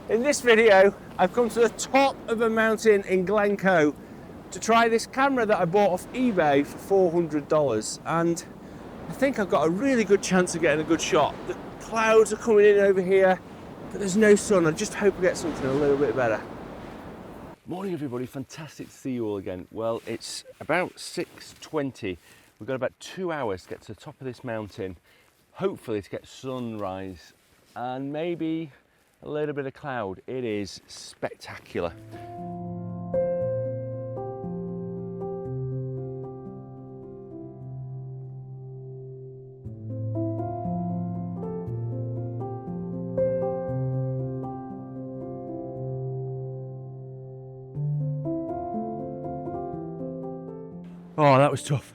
In this video, I've come to the top of a mountain in Glencoe to try this camera that I bought off eBay for $400, and I think I've got a really good chance of getting a good shot. The clouds are coming in over here, but there's no sun. I just hope I get something a little bit better. Morning everybody, fantastic to see you all again. Well, it's about 6:20. We've got about 2 hours to get to the top of this mountain, hopefully to get sunrise and maybe a little bit of cloud. It is spectacular. Oh, that was tough.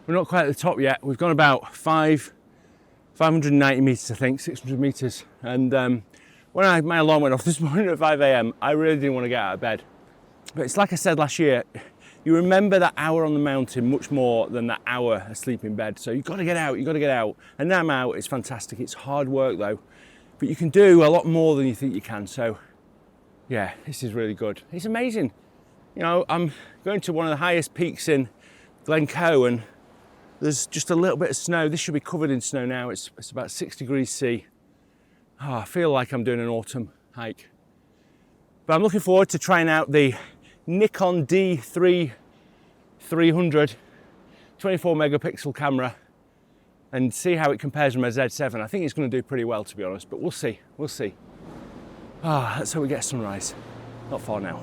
We're not quite at the top yet. We've gone about 590 metres, I think, 600 metres. And when my alarm went off this morning at 5 a.m, I really didn't want to get out of bed. But it's like I said last year, you remember that hour on the mountain much more than that hour asleep in bed. So you've got to get out, you've got to get out. And now I'm out, it's fantastic. It's hard work though, but you can do a lot more than you think you can. So yeah, this is really good. It's amazing. You know, I'm going to one of the highest peaks in Glencoe and there's just a little bit of snow. This should be covered in snow now. It's about 6 degrees C. Oh, I feel like I'm doing an autumn hike. But I'm looking forward to trying out the Nikon Z7 300 24 megapixel camera and see how it compares with my Z7. I think it's going to do pretty well, to be honest, but we'll see, we'll see. Let's hope we get sunrise. Not far now.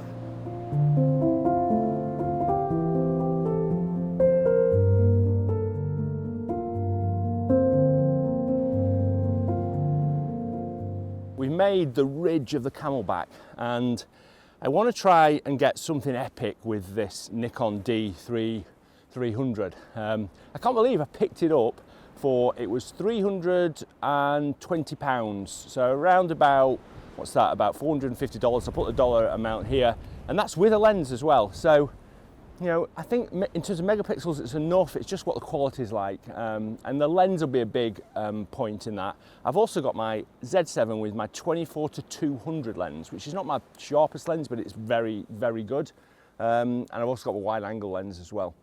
We made the ridge of the Camelback and I want to try and get something epic with this Nikon Z7 300. I can't believe I picked it up it was £320, so around about, what's that, about $450. I put the dollar amount here, and that's with a lens as well. So, you know, I think in terms of megapixels, it's enough. It's just what the quality is like, and the lens will be a big point in that. I've also got my Z7 with my 24-200 lens, which is not my sharpest lens, but it's very, very good. And I've also got a wide-angle lens as well.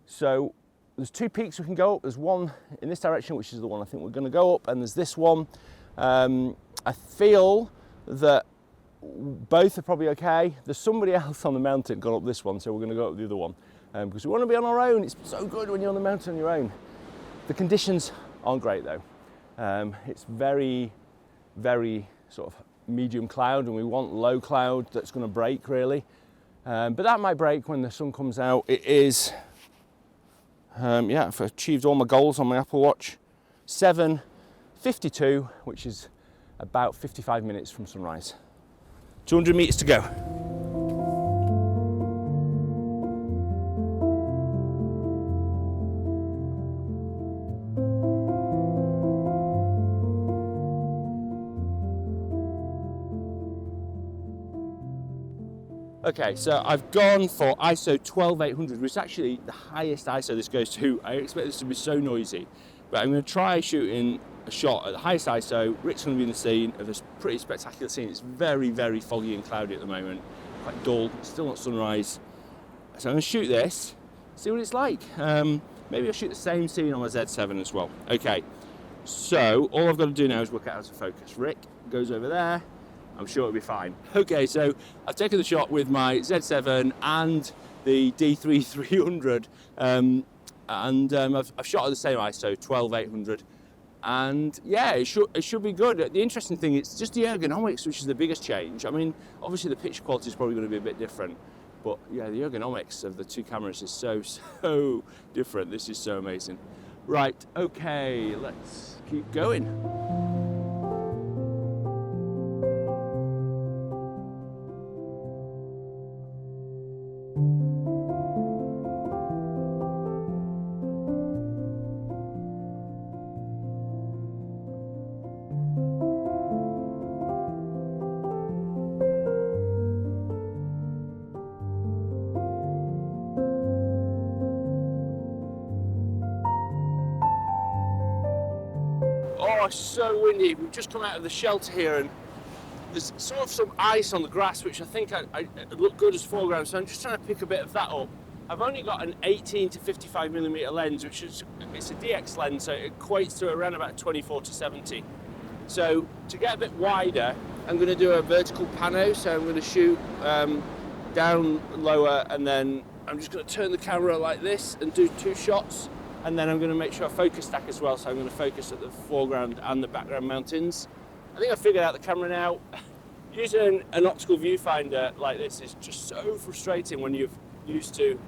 So there's two peaks we can go up. There's one in this direction, which is the one I think we're going to go up, and there's this one. I feel that both are probably okay. There's somebody else on the mountain gone up this one, so we're going to go up the other one because we want to be on our own. It's so good when you're on the mountain on your own. The conditions aren't great though. It's very, very sort of medium cloud, and we want low cloud that's going to break really. But that might break when the sun comes out. It is, yeah, I've achieved all my goals on my Apple Watch. 7:52, which is about 55 minutes from sunrise. 200 meters to go. Okay, so I've gone for ISO 12800, which is actually the highest ISO this goes to. I expect this to be so noisy, but I'm going to try shooting a shot at the highest ISO. Rick's going to be in the scene of this pretty spectacular scene. It's very, very foggy and cloudy at the moment, quite dull, still not sunrise. So I'm going to shoot this, see what it's like. Maybe I'll shoot the same scene on my Z7 as well. Okay, so all I've got to do now is work out how to focus. Rick goes over there, I'm sure it'll be fine. Okay, so I've taken the shot with my Z7 and the Z7 300, and I've shot at the same ISO, 12800. And yeah, it should be good. The interesting thing is just the ergonomics, which is the biggest change. I mean, obviously the picture quality is probably going to be a bit different, but yeah, the ergonomics of the two cameras is so different. This is so amazing. Right, okay, let's keep going. Oh, it's so windy. We've just come out of the shelter here and there's sort of some ice on the grass, which I think I look good as foreground, so I'm just trying to pick a bit of that up. I've only got an 18 to 55mm lens, which is, it's a DX lens, so it equates to around about 24 to 70. So to get a bit wider, I'm going to do a vertical pano, so I'm going to shoot down lower, and then I'm just going to turn the camera like this and do 2 shots, and then I'm going to make sure I focus stack as well, so I'm going to focus at the foreground and the background mountains. I think I figured out the camera now. Using an optical viewfinder like this is just so frustrating when you're used to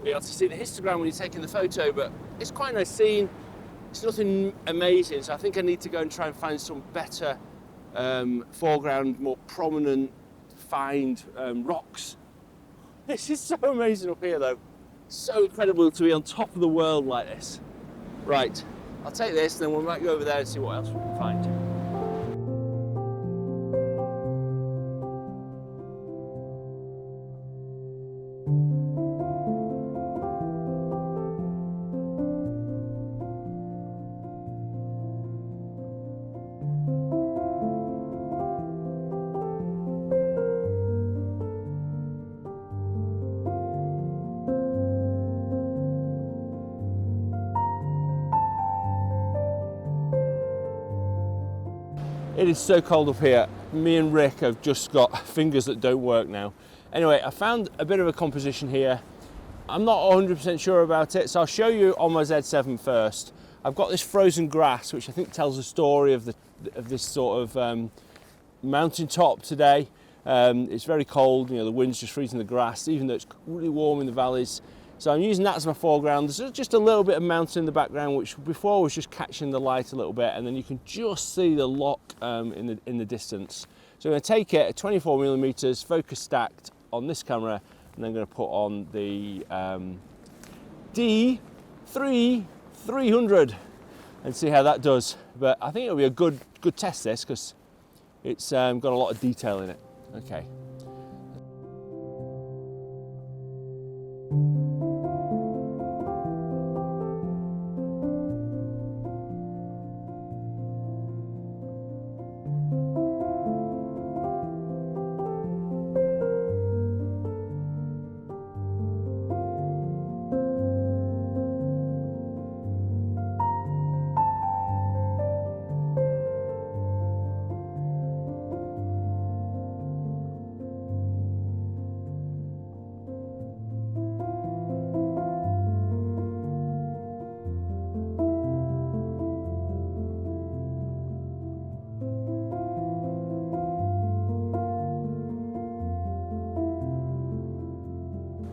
be able to see the histogram when you're taking the photo, but it's quite a nice scene. It's nothing amazing, so I think I need to go and try and find some better foreground, more prominent, find rocks. This is so amazing up here though. So incredible to be on top of the world like this. Right, I'll take this, then we might go over there and see what else we can find. It is so cold up here. Me and Rick have just got fingers that don't work now. Anyway, I found a bit of a composition here. I'm not 100% sure about it, so I'll show you on my Z7 first. I've got this frozen grass, which I think tells a story of this sort of mountain top today. It's very cold, you know, the wind's just freezing the grass, even though it's really warm in the valleys. So I'm using that as my foreground. There's just a little bit of mountain in the background, which before was just catching the light a little bit, and then you can just see the lock in the distance. So I'm going to take it at 24mm, focus stacked on this camera, and then I'm going to put on the D300 and see how that does. But I think it'll be a good test this, because it's got a lot of detail in it. Okay.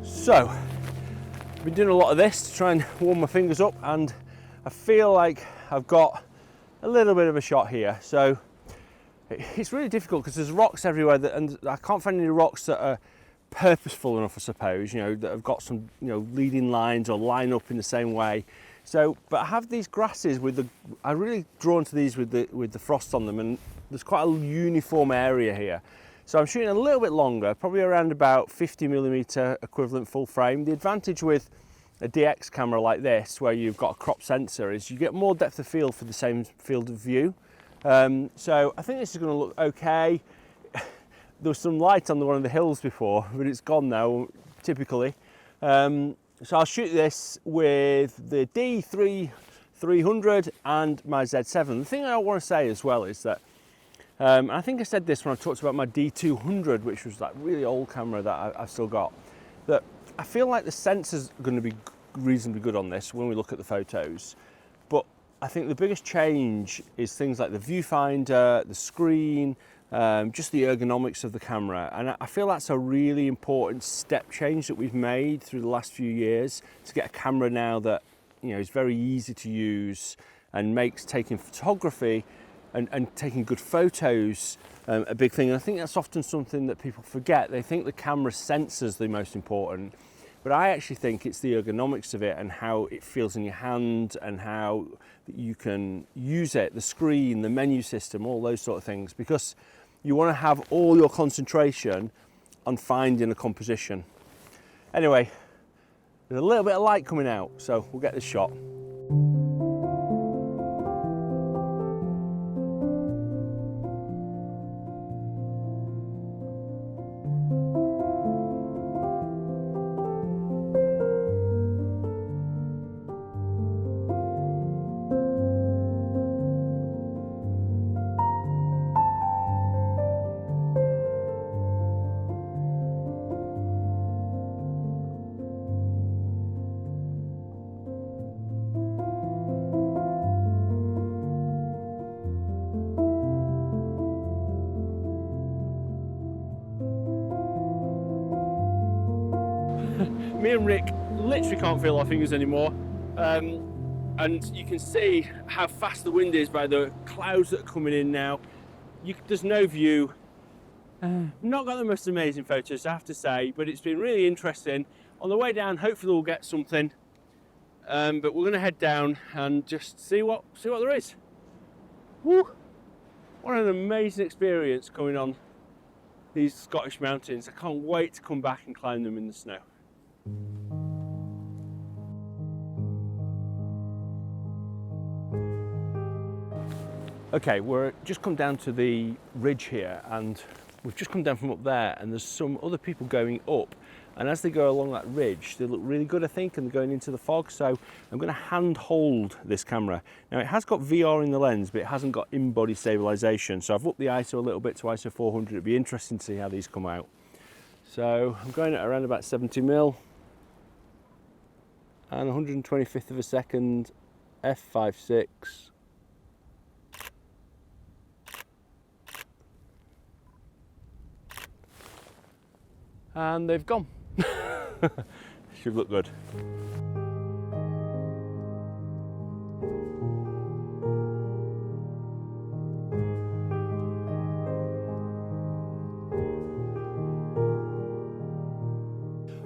So, I've been doing a lot of this to try and warm my fingers up, and I feel like I've got a little bit of a shot here. So it's really difficult because there's rocks everywhere, and I can't find any rocks that are purposeful enough, I suppose, you know, that have got some, you know, leading lines or line up in the same way. So, but I have these grasses I'm really drawn to these with the frost on them, and there's quite a uniform area here. So I'm shooting a little bit longer, probably around about 50mm equivalent full frame. The advantage with a DX camera like this, where you've got a crop sensor, is you get more depth of field for the same field of view. So I think this is going to look okay. There was some light on one of the hills before, but it's gone now, typically. So I'll shoot this with the D300 and my Z7. The thing I want to say as well is that I think I said this when I talked about my D200, which was that really old camera that I've still got, that I feel like the sensors are going to be reasonably good on this when we look at the photos. But I think the biggest change is things like the viewfinder, the screen, just the ergonomics of the camera. And I feel that's a really important step change that we've made through the last few years, to get a camera now that, you know, is very easy to use and makes taking photography and taking good photos a big thing. And I think that's often something that people forget. They think the camera sensor's the most important, but I actually think it's the ergonomics of it and how it feels in your hand and how you can use it, the screen, the menu system, all those sort of things, because you want to have all your concentration on finding a composition. Anyway, there's a little bit of light coming out, so we'll get this shot. Me and Rick literally can't feel our fingers anymore. And you can see how fast the wind is by the clouds that are coming in now. There's no view. Not got the most amazing photos, I have to say, but it's been really interesting. On the way down, hopefully we'll get something. But we're going to head down and just see what there is. Woo! What an amazing experience coming on these Scottish mountains. I can't wait to come back and climb them in the snow. Okay, we're just come down to the ridge here, and we've just come down from up there, and there's some other people going up, and as they go along that ridge they look really good, I think, and they're going into the fog. So I'm going to hand hold this camera. Now it has got VR in the lens, but it hasn't got in-body stabilization, so I've upped the ISO a little bit to ISO 400. It'd be interesting to see how these come out. So I'm going at around about 70mm and 125th of a second f5.6. And they've gone. Should look good.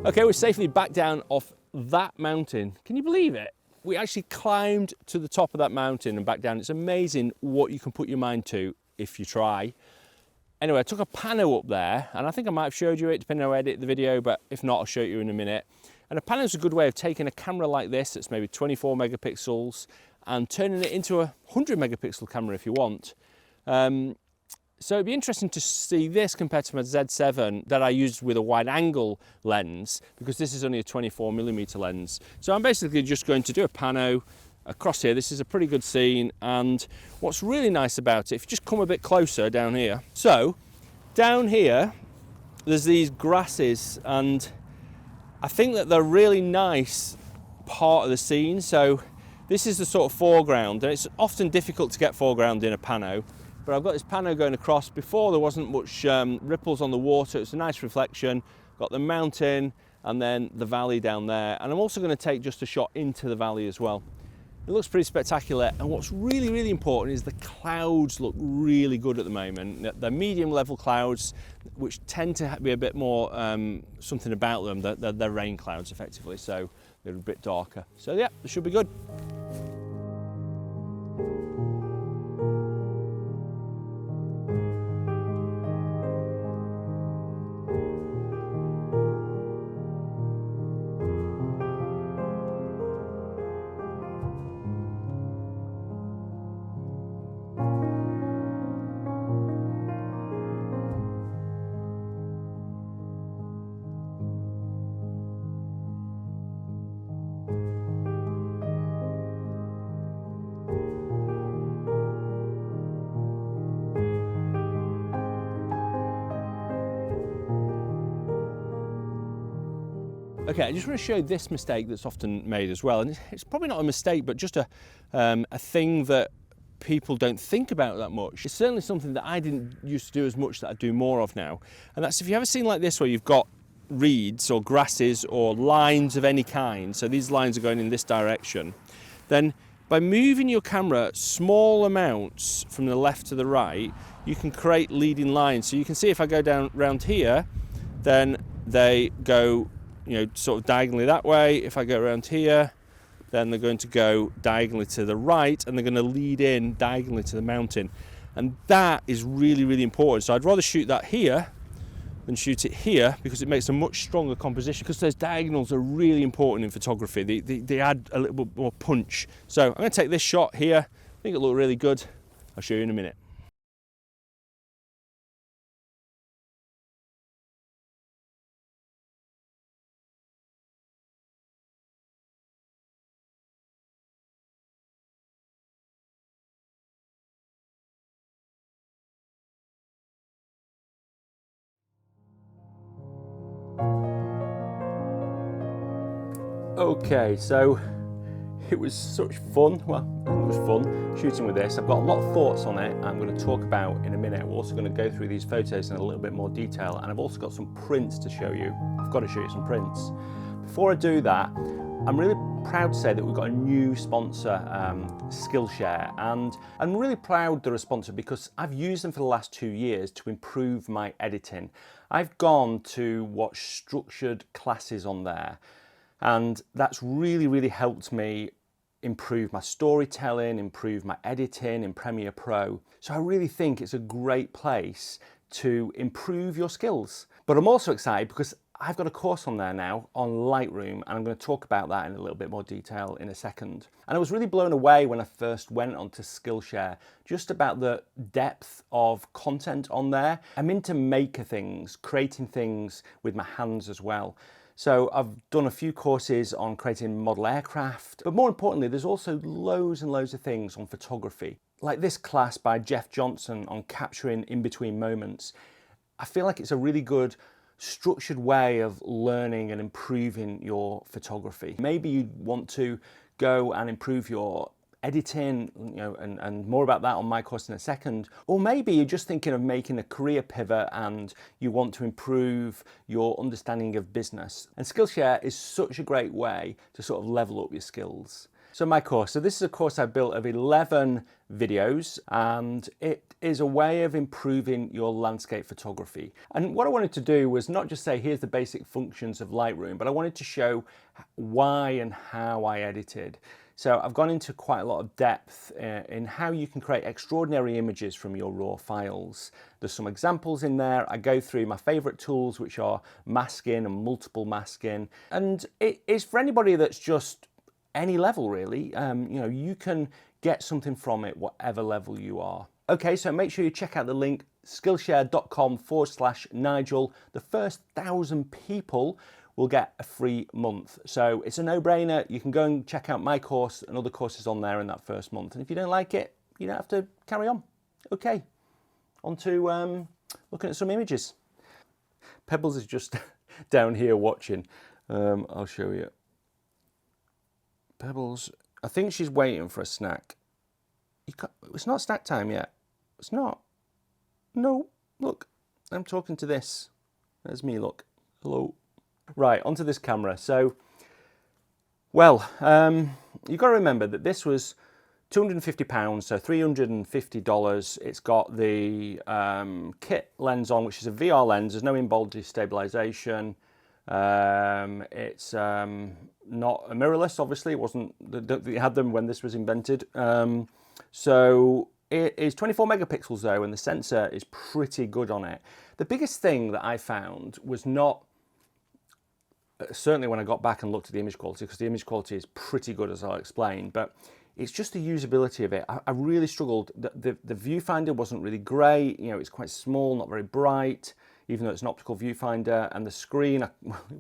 Okay, we're safely back down off that mountain. Can you believe it? We actually climbed to the top of that mountain and back down. It's amazing what you can put your mind to if you try. Anyway, I took a pano up there, and I think I might have showed you it depending on how I edit the video, but if not, I'll show you in a minute. And a pano is a good way of taking a camera like this that's maybe 24 megapixels and turning it into a 100 megapixel camera if you want. So it'd be interesting to see this compared to my Z7 that I used with a wide angle lens, because this is only a 24mm lens. So I'm basically just going to do a pano across here. This is a pretty good scene, and what's really nice about it, if you just come a bit closer down here, so down here there's these grasses, and I think that they're a really nice part of the scene. So this is the sort of foreground, and it's often difficult to get foreground in a pano, but I've got this pano going across. Before there wasn't much ripples on the water, it's a nice reflection. Got the mountain and then the valley down there, and I'm also going to take just a shot into the valley as well. It looks pretty spectacular, and what's really, really important is the clouds look really good at the moment. They're medium level clouds, which tend to be a bit more something about them. They're rain clouds effectively, so they're a bit darker. So yeah, they should be good. Okay, I just want to show this mistake that's often made as well, and it's probably not a mistake, but just a thing that people don't think about that much. It's certainly something that I didn't used to do as much that I do more of now, and that's if you ever seen like this where you've got reeds or grasses or lines of any kind, so these lines are going in this direction, then by moving your camera small amounts from the left to the right, you can create leading lines. So you can see if I go down around here, then they go, you know, sort of diagonally that way. If I go around here, then they're going to go diagonally to the right, and they're going to lead in diagonally to the mountain. And that is really, really important. So I'd rather shoot that here than shoot it here, because it makes a much stronger composition, because those diagonals are really important in photography. They add a little bit more punch. So I'm going to take this shot here. I think it'll look really good. I'll show you in a minute. Okay, so It was such fun. Well, I think it was fun shooting with this. I've got a lot of thoughts on it I'm going to talk about in a minute. We're also going to go through these photos in a little bit more detail, and I've also got some prints to show you. I've got to show you some prints. Before I do that, I'm really proud to say that we've got a new sponsor, Skillshare, and I'm really proud they're a sponsor because I've used them for the last 2 years to improve my editing. I've gone to watch structured classes on there, and that's really helped me improve my storytelling, improve my editing in Premiere Pro. So I really think it's a great place to improve your skills. But I'm also excited because I've got a course on there now on Lightroom, and I'm going to talk about that in a little bit more detail in a second. And I was really blown away when I first went onto Skillshare, just about the depth of content on there. I'm into maker things, creating things with my hands as well. So I've done a few courses on creating model aircraft, but more importantly, there's also loads and loads of things on photography. Like this class by Jeff Johnson on capturing in-between moments. I feel like it's a really good structured way of learning and improving your photography. Maybe you want to go and improve your editing, and more about that on my course in a second. Or maybe you're just thinking of making a career pivot and you want to improve your understanding of business. And Skillshare is such a great way to sort of level up your skills. So my course, this is a course I built of 11 videos, and it is a way of improving your landscape photography. And what I wanted to do was not just say, here's the basic functions of Lightroom, but I wanted to show why and how I edited. So I've gone into quite a lot of depth in how you can create extraordinary images from your raw files. There's some examples in there. I go through my favorite tools, which are masking and multiple masking. And it is for anybody that's just any level really. You can get something from it, whatever level you are. Okay, so make sure you check out the link, skillshare.com/Nigel. The first 1,000 people will get a free month. So it's a no-brainer. You can go and check out my course and other courses on there in that first month. And if you don't like it, you don't have to carry on. Okay, on to looking at some images. Pebbles is just down here watching. I'll show you. Pebbles, I think she's waiting for a snack. It's not snack time yet. It's not. No, look, I'm talking to this. There's me, look. Hello. Right, onto this camera. So, well, you've got to remember that this was £250, so $350. It's got the kit lens on, which is a VR lens. There's no in-bulb destabilization. It's not a mirrorless, obviously. It wasn't, it had them when this was invented. So it is 24 megapixels though, and the sensor is pretty good on it. The biggest thing that I found was not, certainly when I got back and looked at the image quality, because the image quality is pretty good, as I'll explain, but it's just the usability of it. I really struggled. The viewfinder wasn't really great. It's quite small, not very bright, even though it's an optical viewfinder, and the screen, it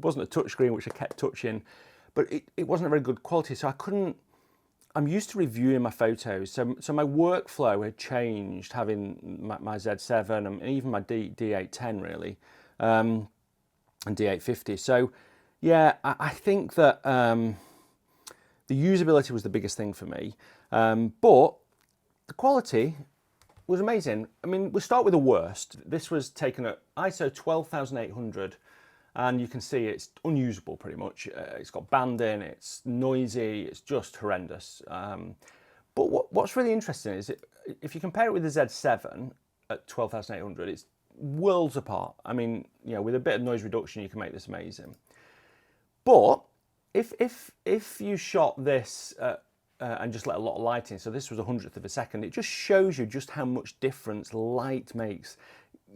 wasn't a touch screen, which I kept touching, but it wasn't a very good quality, so I couldn't, I'm used to reviewing my photos, so my workflow had changed, having my Z7 and even my D810 really, and D850. So yeah, I think that the usability was the biggest thing for me, but the quality was amazing. I mean, we'll start with the worst. This was taken at ISO 12800, and you can see it's unusable pretty much. It's got banding, it's noisy, it's just horrendous. But what's really interesting is if you compare it with the Z7 at 12,800, it's worlds apart. I mean, with a bit of noise reduction, you can make this amazing. But if you shot this and just let a lot of light in, so this was 100th of a second, it just shows you just how much difference light makes.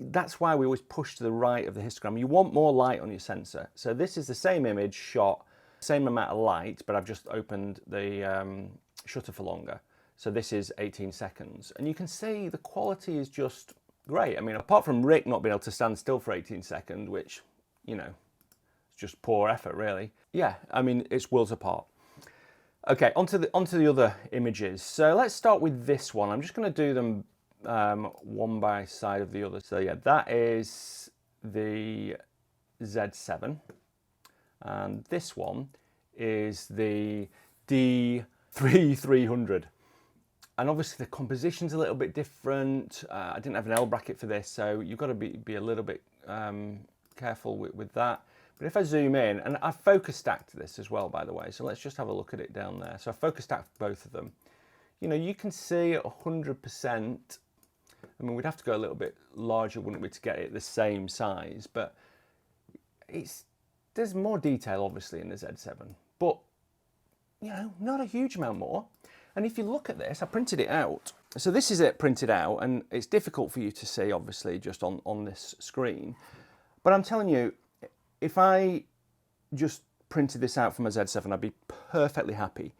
That's why we always push to the right of the histogram. You want more light on your sensor. So this is the same image shot, same amount of light, but I've just opened the shutter for longer. So this is 18 seconds. And you can see the quality is just great. I mean, apart from Rick not being able to stand still for 18 seconds, which, it's just poor effort really. Yeah, I mean, it's worlds apart. Okay, onto the other images. So let's start with this one. I'm just going to do them one by side of the other. So yeah, that is the Z7, and this one is the D810. 300. And obviously the composition's a little bit different. I didn't have an L bracket for this, so you've got to be a little bit careful with that. But if I zoom in, and I've focus stacked this as well, by the way, so let's just have a look at it down there. So I focus stacked both of them. You know, you can see at 100%, I mean, we'd have to go a little bit larger, wouldn't we, to get it the same size, but there's more detail, obviously, in the Z7, but, you know, not a huge amount more. And if you look at this, I printed it out. So this is it printed out, and it's difficult for you to see, obviously, just on this screen. But I'm telling you, if I just printed this out from a Z7, I'd be perfectly happy.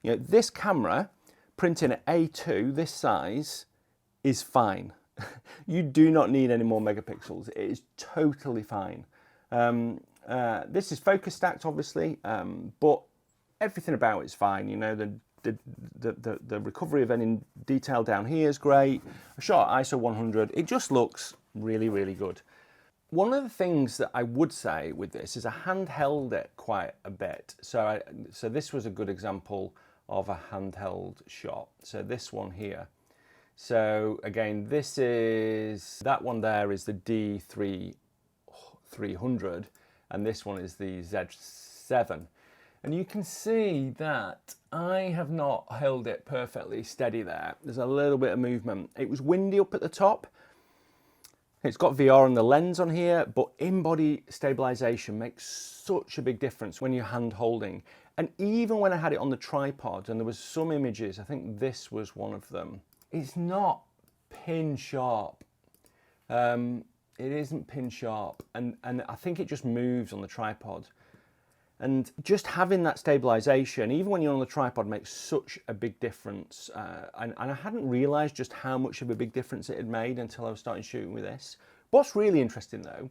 You know, this camera, printing at A2, this size, is fine. You do not need any more megapixels. It is totally fine. This is focus stacked, obviously, but everything about it's fine. You know, the recovery of any detail down here is great. I shot at ISO 100. It just looks really, really good. One of the things that I would say with this is I handheld it quite a bit. So this was a good example of a handheld shot. So this one here. So again, that one there is the D300, and this one is the Z7. And you can see that I have not held it perfectly steady there. There's a little bit of movement. It was windy up at the top. It's got VR on the lens on here, but in-body stabilization makes such a big difference when you're hand holding. And even when I had it on the tripod, and there was some images, I think this was one of them, it's not pin sharp. It isn't pin sharp, and I think it just moves on the tripod. And just having that stabilization, even when you're on the tripod, makes such a big difference. And I hadn't realized just how much of a big difference it had made until I was starting shooting with this. What's really interesting though,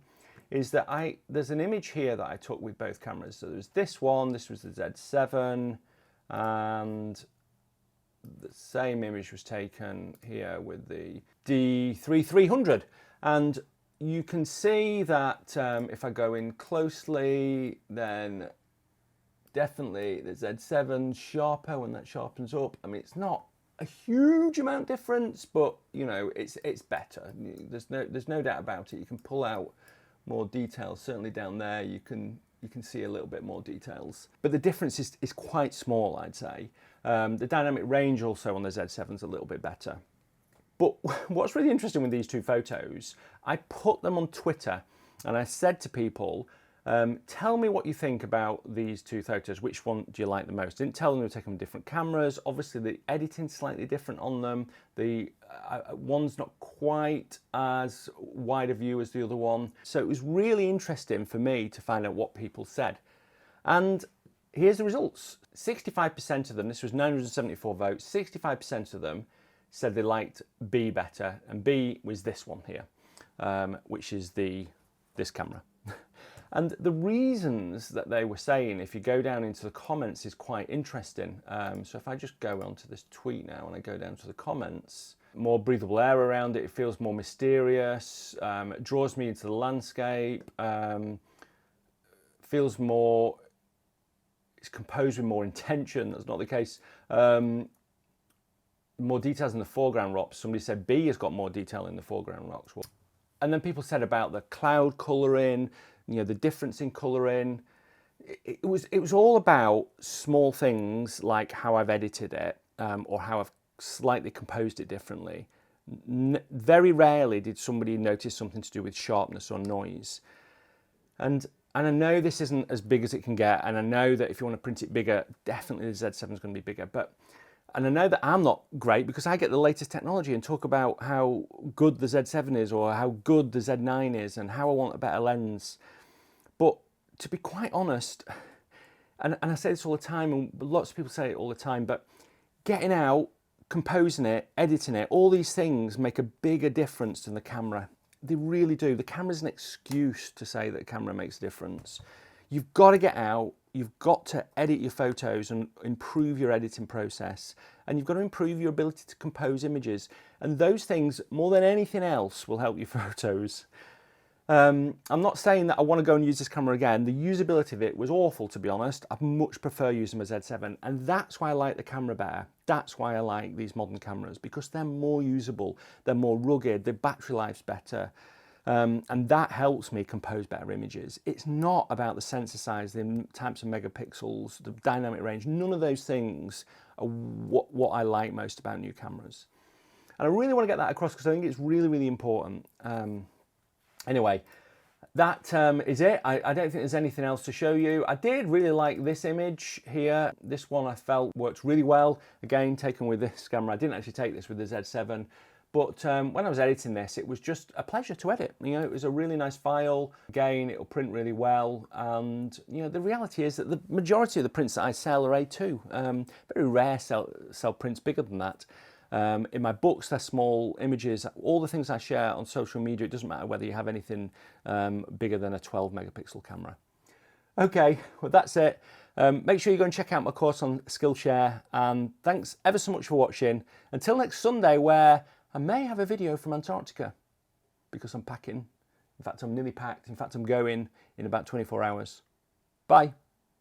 is that there's an image here that I took with both cameras. So there's this one, this was the Z7, and the same image was taken here with the D300. And you can see that if I go in closely, then definitely the Z7 sharper when that sharpens up. I mean, it's not a huge amount difference, but you know, it's better. There's no doubt about it. You can pull out more details. Certainly down there, you can see a little bit more details. But the difference is quite small, I'd say. The dynamic range also on the Z7 is a little bit better. But what's really interesting with these two photos, I put them on Twitter and I said to people, tell me what you think about these two photos. Which one do you like the most? I didn't tell them they were taken with different cameras. Obviously, the editing's slightly different on them. The one's not quite as wide a view as the other one. So it was really interesting for me to find out what people said. And here's the results. 65% of them, this was 974 votes, 65% of them said they liked B better, and B was this one here, which is this camera. And the reasons that they were saying, if you go down into the comments, is quite interesting. So if I just go onto this tweet now and I go down to the comments, more breathable air around it, it feels more mysterious, it draws me into the landscape, feels more, it's composed with more intention. That's not the case. More details in the foreground rocks. Somebody said B has got more detail in the foreground rocks. And then people said about the cloud colouring, you know, the difference in colouring. It was all about small things like how I've edited it or how I've slightly composed it differently. Very rarely did somebody notice something to do with sharpness or noise. And I know this isn't as big as it can get, and I know that if you want to print it bigger, definitely the Z7 is going to be bigger. And I know that I'm not great because I get the latest technology and talk about how good the Z7 is or how good the Z9 is and how I want a better lens. But to be quite honest, and I say this all the time, and lots of people say it all the time, but getting out, composing it, editing it, all these things make a bigger difference than the camera. They really do. The camera's an excuse to say that the camera makes a difference. You've got to get out, you've got to edit your photos and improve your editing process, and you've got to improve your ability to compose images. And those things, more than anything else, will help your photos. I'm not saying that I want to go and use this camera again. The usability of it was awful, to be honest. I much prefer using my Z7, and that's why I like the camera better. That's why I like these modern cameras, because they're more usable, they're more rugged, the battery life's better, and that helps me compose better images. It's not about the sensor size, the types of megapixels, the dynamic range. None of those things are what I like most about new cameras. And I really want to get that across because I think it's really, really important. Anyway, that is it. I don't think there's anything else to show you. I did really like this image here. This one I felt works really well. Again, taken with this camera. I didn't actually take this with the Z7, but when I was editing this, it was just a pleasure to edit. You know, it was a really nice file. Again, it'll print really well. And, you know, the reality is that the majority of the prints that I sell are A2. Very rare sell prints bigger than that. In my books, they're small images. All the things I share on social media, it doesn't matter whether you have anything bigger than a 12 megapixel camera. Okay, well that's it. Make sure you go and check out my course on Skillshare, and thanks ever so much for watching. Until next Sunday, where I may have a video from Antarctica, because I'm packing. In fact, I'm nearly packed. In fact, I'm going in about 24 hours. Bye.